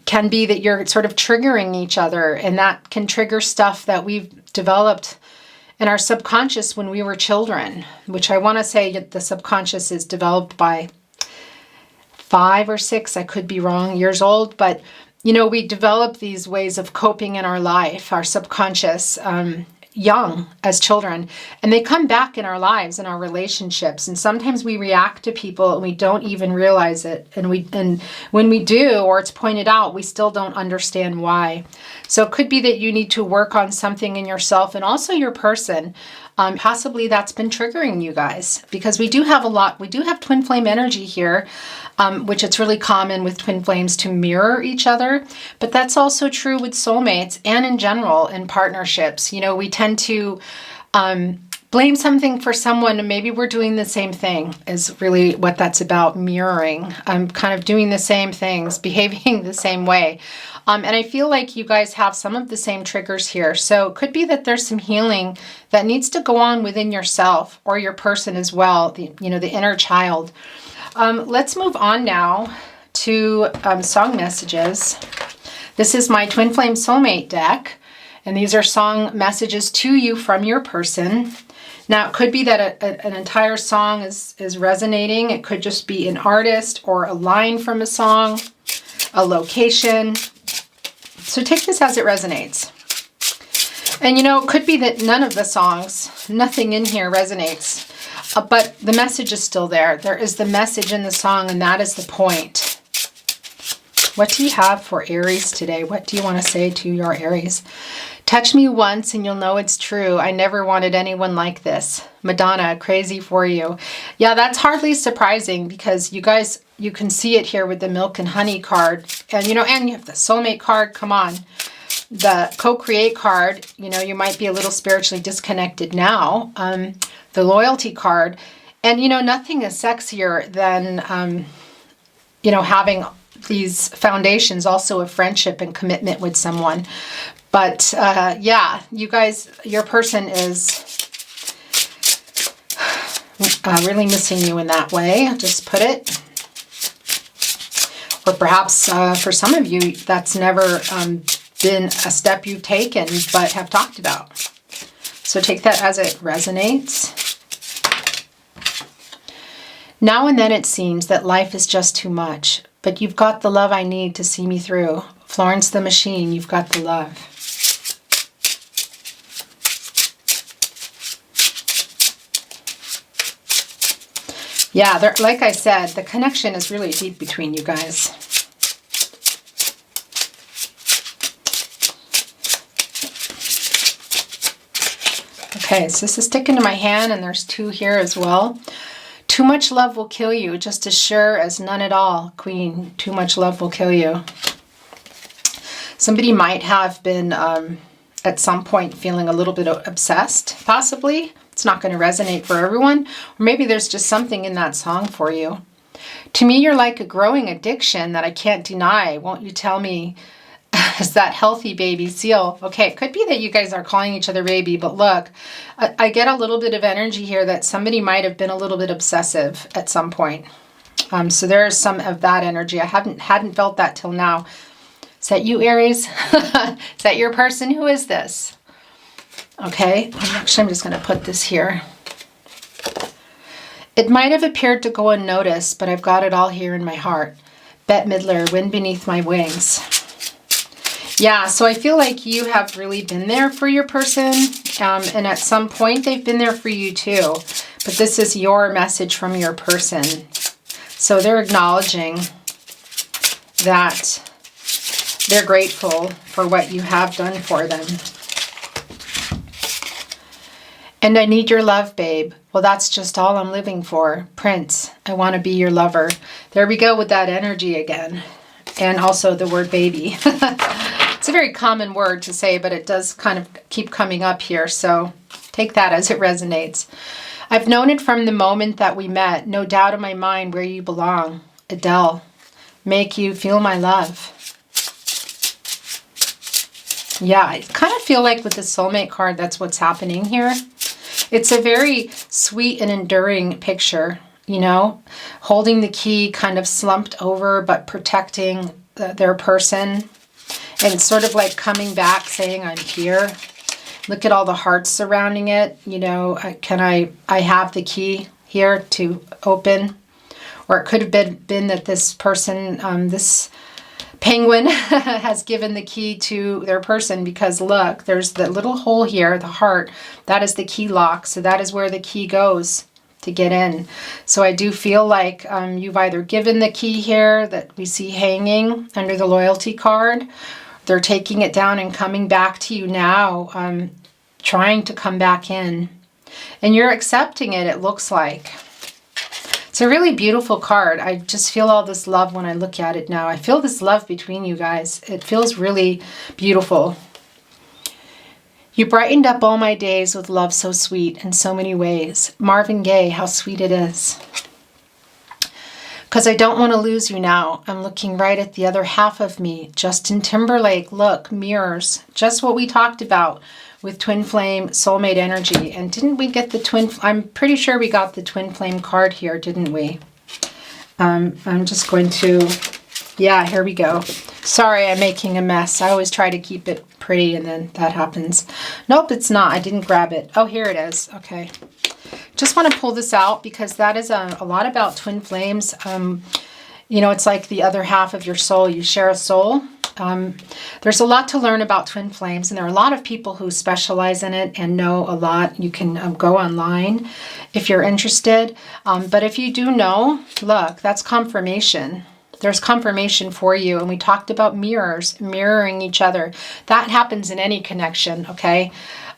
can be that you're sort of triggering each other, and that can trigger stuff that we've developed in our subconscious when we were children, which I want to say the subconscious is developed by 5 or 6, I could be wrong, years old, but you know, we develop these ways of coping in our life, our subconscious, young as children, and they come back in our lives, in our relationships. And sometimes we react to people and we don't even realize it. And when we do, or it's pointed out, we still don't understand why. So it could be that you need to work on something in yourself and also your person. Possibly that's been triggering you guys, because we do have twin flame energy here, which it's really common with twin flames to mirror each other. But that's also true with soulmates and in general in partnerships. You know, we tend to blame something for someone, and maybe we're doing the same thing is really what that's about, mirroring. I'm kind of doing the same things, behaving the same way. And I feel like you guys have some of the same triggers here. So it could be that there's some healing that needs to go on within yourself or your person as well, the inner child. Let's move on now to song messages. This is my Twin Flame Soulmate deck, and these are song messages to you from your person. Now, it could be that an entire song is resonating. It could just be an artist or a line from a song, a location. So take this as it resonates. And it could be that none of the songs, nothing in here resonates, but the message is still there. There is the message in the song, and that is the point. What do you have for Aries today? What do you want to say to your Aries? Touch me once and you'll know it's true. I never wanted anyone like this. Madonna, crazy for you. Yeah, that's hardly surprising, because you guys, you can see it here with the milk and honey card. And, and you have the soulmate card. Come on. The co-create card, you might be a little spiritually disconnected now. The loyalty card. And, nothing is sexier than, having these foundations also of friendship and commitment with someone. But yeah, you guys, your person is really missing you in that way. I'll just put it. Or perhaps for some of you, that's never been a step you've taken but have talked about. So take that as it resonates. Now and then it seems that life is just too much, but you've got the love I need to see me through. Florence the Machine, you've got the love. Yeah, like I said, the connection is really deep between you guys. Okay, so this is sticking to my hand, and there's 2 here as well. Too much love will kill you, just as sure as none at all, Queen. Too much love will kill you. Somebody might have been at some point feeling a little bit obsessed, possibly. It's not going to resonate for everyone. Or maybe there's just something in that song for you. To me, you're like a growing addiction that I can't deny. Won't you tell me? Is that healthy, baby seal? Okay, it could be that you guys are calling each other baby, but look, I get a little bit of energy here that somebody might have been a little bit obsessive at some point. So there's some of that energy. I hadn't felt that till now. Is that you, Aries? Is that your person? Who is this? Okay, I'm just going to put this here. It might have appeared to go unnoticed, but I've got it all here in my heart. Bette Midler, Wind Beneath My Wings. Yeah, so I feel like you have really been there for your person, and at some point they've been there for you too. But this is your message from your person. So they're acknowledging that they're grateful for what you have done for them. And I need your love, babe. Well, that's just all I'm living for. Prince, I want to be your lover. There we go with that energy again. And also the word baby. It's a very common word to say, but it does kind of keep coming up here. So take that as it resonates. I've known it from the moment that we met. No doubt in my mind where you belong. Adele, make you feel my love. Yeah, I kind of feel like with the soulmate card, that's what's happening here. It's a very sweet and enduring picture, you know, holding the key kind of slumped over, but protecting their person. And it's sort of like coming back saying, I'm here. Look at all the hearts surrounding it. You know, I have the key here to open. Or it could have been that this person, this penguin has given the key to their person, because look, there's the little hole here, the heart. That is the key lock. So that is where the key goes to get in. So I do feel like you've either given the key here that we see hanging under the loyalty card. They're taking it down and coming back to you now, trying to come back in. And you're accepting it, it looks like. It's a really beautiful card. I just feel all this love when I look at it now. I feel this love between you guys. It feels really beautiful. You brightened up all my days with love so sweet in so many ways. Marvin Gaye, how sweet it is. Because I don't want to lose you now. I'm looking right at the other half of me. Justin Timberlake, look, mirrors. Just what we talked about with twin flame soulmate energy. And didn't we get the twin? I'm pretty sure we got the twin flame card here, didn't we? I'm just going to, yeah, here we go. Sorry, I'm making a mess. I always try to keep it pretty and then that happens. Nope, it's not. I didn't grab it. Oh, here it is. Okay. Just want to pull this out because that is a lot about twin flames. You know, it's like the other half of your soul. You share a soul. There's a lot to learn about twin flames, and there are a lot of people who specialize in it and know a lot. You can go online if you're interested. But if you do know, look, that's confirmation. There's confirmation for you. And we talked about mirrors, mirroring each other. That happens in any connection, okay?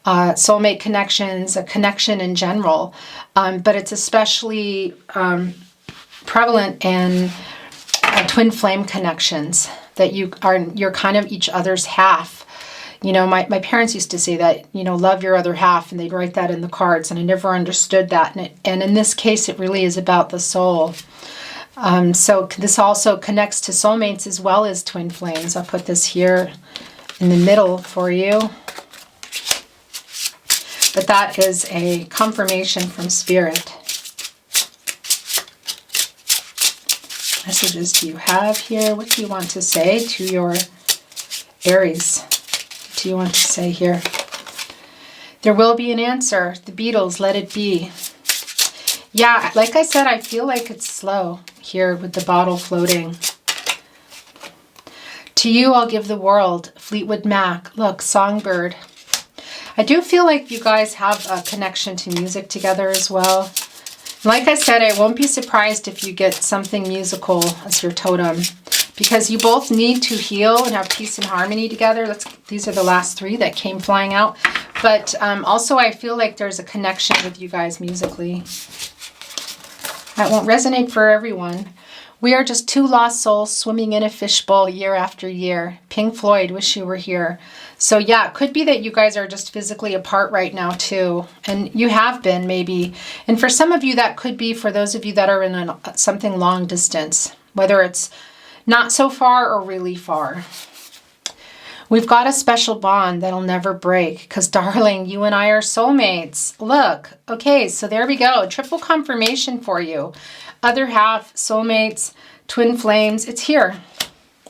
Soulmate connections, a connection in general. But it's especially prevalent in twin flame connections, that you're kind of each other's half. You know, my parents used to say that, you know, love your other half, and they'd write that in the cards, and I never understood that. And in this case, it really is about the soul. So this also connects to soulmates as well as twin flames. I'll put this here in the middle for you. But that is a confirmation from Spirit. Messages do you have here? What do you want to say to your Aries? What do you want to say here? There will be an answer. The Beatles, Let It Be. Yeah, like I said, I feel like it's slow here with the bottle floating. To you, I'll give the world. Fleetwood Mac. Look, Songbird. I do feel like you guys have a connection to music together as well. Like I said, I won't be surprised if you get something musical as your totem, because you both need to heal and have peace and harmony together. These are the last three that came flying out. But also I feel like there's a connection with you guys musically. That won't resonate for everyone. We are just two lost souls swimming in a fishbowl year after year. Pink Floyd, Wish You Were Here. So yeah, it could be that you guys are just physically apart right now too. And you have been maybe. And for some of you, that could be for those of you that are in something long distance, whether it's not so far or really far. We've got a special bond that'll never break because, darling, you and I are soulmates. Look, okay, so there we go. Triple confirmation for you. Other half, soulmates, twin flames. It's here.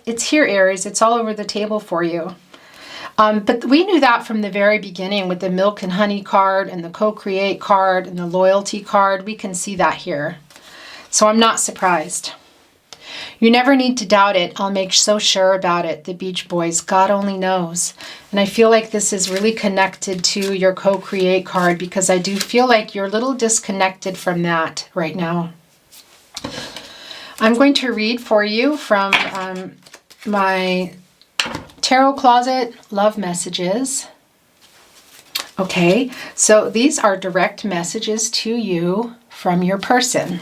It's here, Aries. It's all over the table for you. But we knew that from the very beginning with the milk and honey card and the co-create card and the loyalty card. We can see that here. So I'm not surprised. You never need to doubt it. I'll make so sure about it. The Beach Boys, God only knows. And I feel like this is really connected to your co-create card because I do feel like you're a little disconnected from that right now. I'm going to read for you from my tarot closet love messages. Okay, so these are direct messages to you from your person.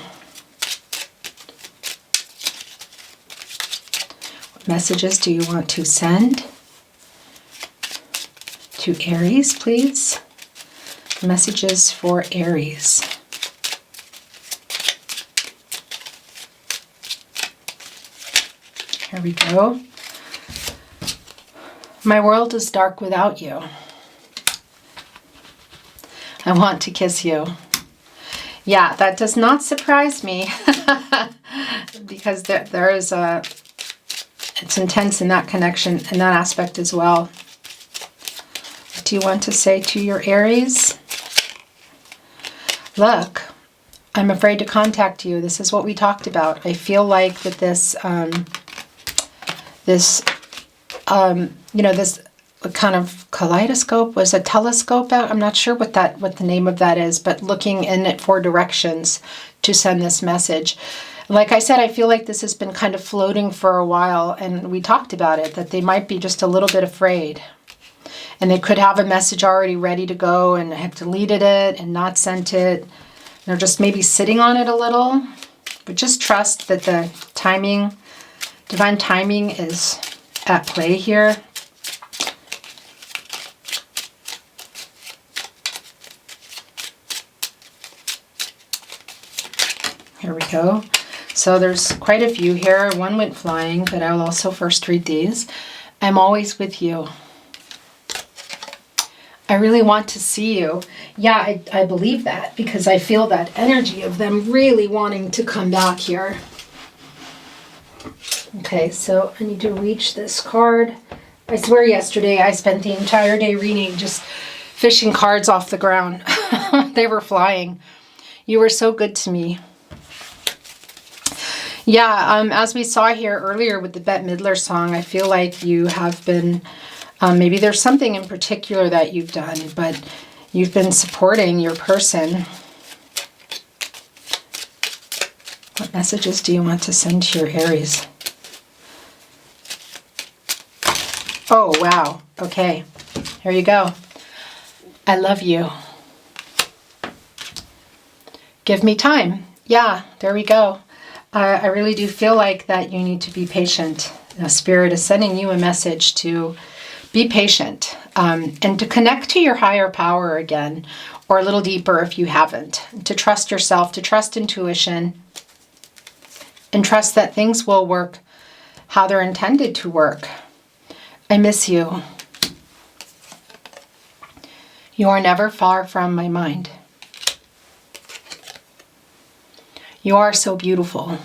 Messages do you want to send to Aries, please? Messages for Aries. Here we go. My world is dark without you. I want to kiss you. Yeah, that does not surprise me because there is a... It's intense in that connection, in that aspect as well. What do you want to say to your Aries? Look, I'm afraid to contact you. This is what we talked about. I feel like with this, this kind of kaleidoscope was a telescope out. I'm not sure what the name of that is, but looking in it for directions to send this message. Like I said, I feel like this has been kind of floating for a while, and we talked about it, that they might be just a little bit afraid. And they could have a message already ready to go and have deleted it and not sent it. They're just maybe sitting on it a little. But just trust that the timing, divine timing is at play here. Here we go. So there's quite a few here. One went flying, but I'll also first read these. I'm always with you. I really want to see you. Yeah, I believe that because I feel that energy of them really wanting to come back here. Okay, so I need to reach this card. I swear yesterday I spent the entire day reading, just fishing cards off the ground. They were flying. You were so good to me. Yeah, as we saw here earlier with the Bette Midler song, I feel like you have been, maybe there's something in particular that you've done, but you've been supporting your person. What messages do you want to send to your Aries? Oh, wow. Okay, here you go. I love you. Give me time. Yeah, there we go. I really do feel like that you need to be patient. The Spirit is sending you a message to be patient and to connect to your higher power again, or a little deeper if you haven't. To trust yourself, to trust intuition, and trust that things will work how they're intended to work. I miss you. You are never far from my mind. You are so beautiful.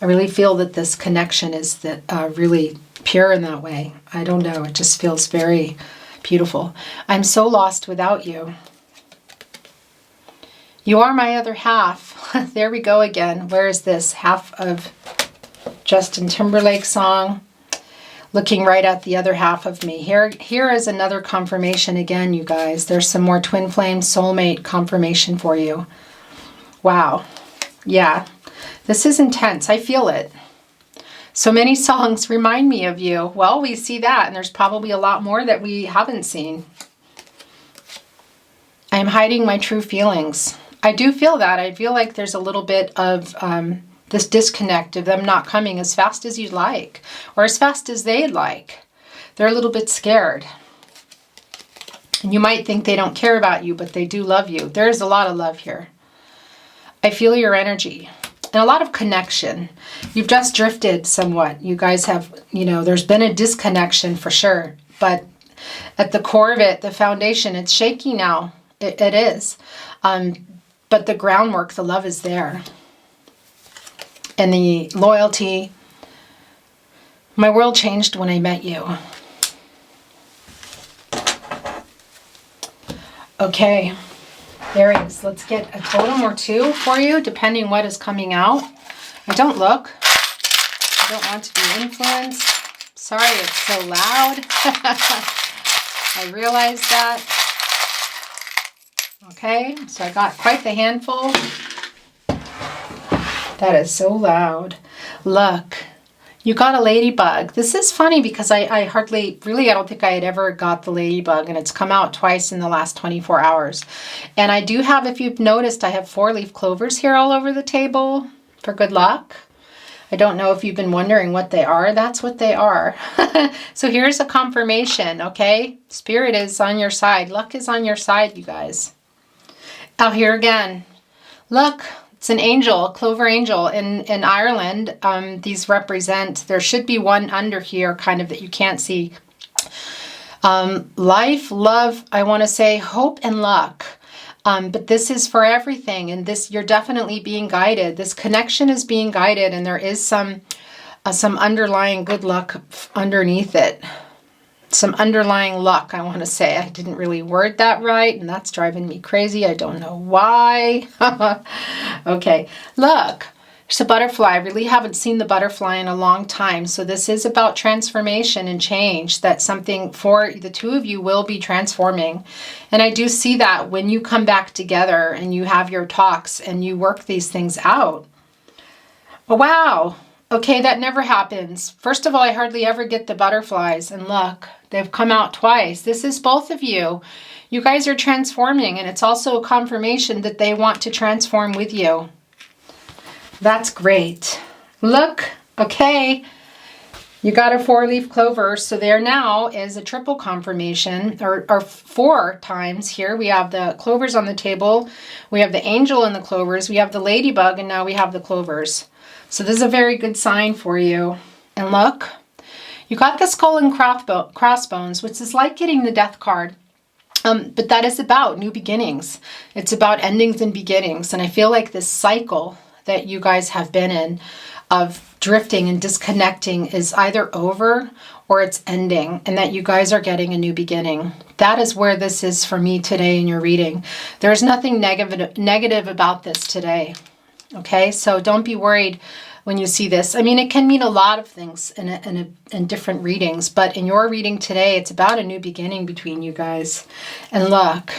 I really feel that this connection is really pure in that way. I don't know, it just feels very beautiful. I'm so lost without you. You are my other half. There we go again. Where is this? Half of Justin Timberlake song. looking right at the other half of me. Here is another confirmation again, you guys. There's some more twin flame soulmate confirmation for you. Wow. Yeah, this is intense. I feel it. So many songs remind me of you. Well, we see that, and there's probably a lot more that we haven't seen. I am hiding my true feelings. I do feel that. I feel like there's a little bit of this disconnect of them not coming as fast as you'd like, or as fast as they'd like. They're a little bit scared. And you might think they don't care about you, but they do love you. There is a lot of love here. I feel your energy. And a lot of connection. You've just drifted somewhat. You guys have, you know, there's been a disconnection for sure. But at the core of it, the foundation, it's shaky now. It is. But the groundwork, the love is there. And the loyalty. My world changed when I met you. Okay. Aries, let's get a totem or two for you, depending what is coming out. And don't look. I don't want to be influenced. Sorry, it's so loud. I realize that. Okay, so I got quite the handful. That is so loud. Look. You got a ladybug. This is funny because I don't think I had ever got the ladybug, and it's come out twice in the last 24 hours. And I do have, if you've noticed, I have 4-leaf clovers here all over the table for good luck. I don't know if you've been wondering what they are. That's what they are. So here's a confirmation, okay? Spirit is on your side. Luck is on your side, you guys. Out here again. Look. It's an angel, a clover angel in Ireland. These represent, there should be one under here kind of that you can't see. Life, love, I want to say hope and luck. But this is for everything. And this, you're definitely being guided. This connection is being guided, and there is some underlying good luck underneath it. Some underlying luck, I want to say. I didn't really word that right, and that's driving me crazy. I don't know why. Okay, look, there's a butterfly. I really haven't seen the butterfly in a long time. So this is about transformation and change. That something for the two of you will be transforming. And I do see that when you come back together and you have your talks and you work these things out. Oh, wow. Okay, that never happens. First of all, I hardly ever get the butterflies, and look, they've come out twice. This is both of you. You guys are transforming, and it's also a confirmation that they want to transform with you. That's great. Look, okay, you got a 4-leaf clover, so there now is a triple confirmation, or 4 times here. We have the clovers on the table, we have the angel and the clovers, we have the ladybug, and now we have the clovers. So this is a very good sign for you. And look, you got the skull and crossbones, which is like getting the death card. But that is about new beginnings. It's about endings and beginnings. And I feel like this cycle that you guys have been in of drifting and disconnecting is either over or it's ending, and that you guys are getting a new beginning. That is where this is for me today in your reading. There's nothing negative about this today. Okay, so don't be worried when you see this. I mean, it can mean a lot of things in different readings, but in your reading today, it's about a new beginning between you guys. And look,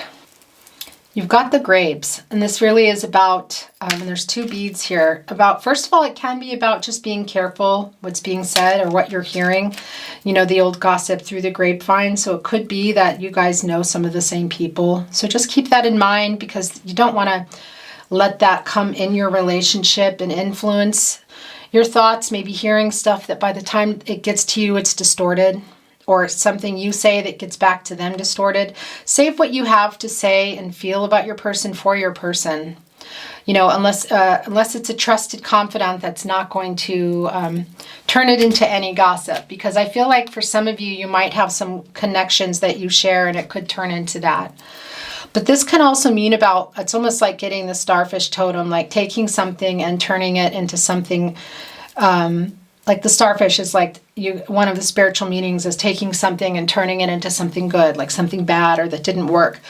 you've got the grapes, and this really is about, and there's 2 beads here, about, first of all, it can be about just being careful what's being said or what you're hearing, you know, the old gossip through the grapevine. So it could be that you guys know some of the same people. So just keep that in mind, because you don't want to let that come in your relationship and influence your thoughts, maybe hearing stuff that by the time it gets to you, it's distorted, or something you say that gets back to them distorted. Save what you have to say and feel about your person for your person. You know, unless it's a trusted confidant that's not going to turn it into any gossip. Because I feel like for some of you, you might have some connections that you share, and it could turn into that. But this can also mean about, it's almost like getting the starfish totem, like taking something and turning it into something, like the starfish is like, one of the spiritual meanings is taking something and turning it into something good, like something bad or that didn't work.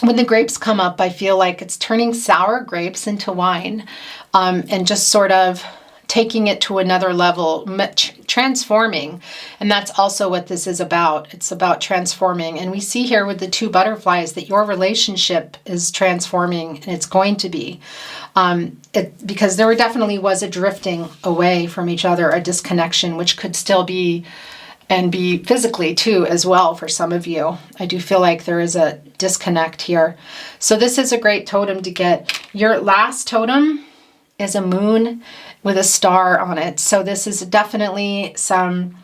When the grapes come up, I feel like it's turning sour grapes into wine, and just sort of taking it to another level, transforming. And that's also what this is about. It's about transforming. And we see here with the 2 butterflies that your relationship is transforming, and it's going to be. Because there definitely was a drifting away from each other, a disconnection, which could still be, and be physically too as well for some of you. I do feel like there is a disconnect here. So this is a great totem to get. Your last totem is a moon with a star on it. So this is definitely some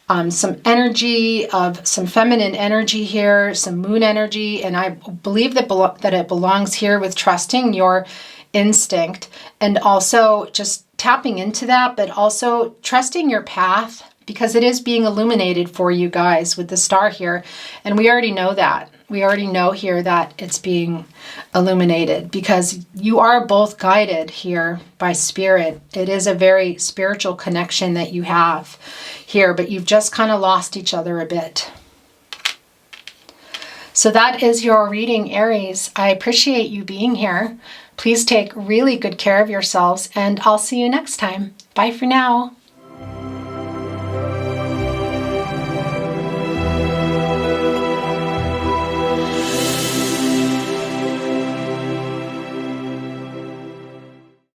energy of some feminine energy here, some moon energy. And I believe that it belongs here with trusting your instinct and also just tapping into that, but also trusting your path, because it is being illuminated for you guys with the star here. And we already know that. We already know here that it's being illuminated because you are both guided here by spirit. It is a very spiritual connection that you have here, but you've just kind of lost each other a bit. So that is your reading, Aries. I appreciate you being here. Please take really good care of yourselves, and I'll see you next time. Bye for now.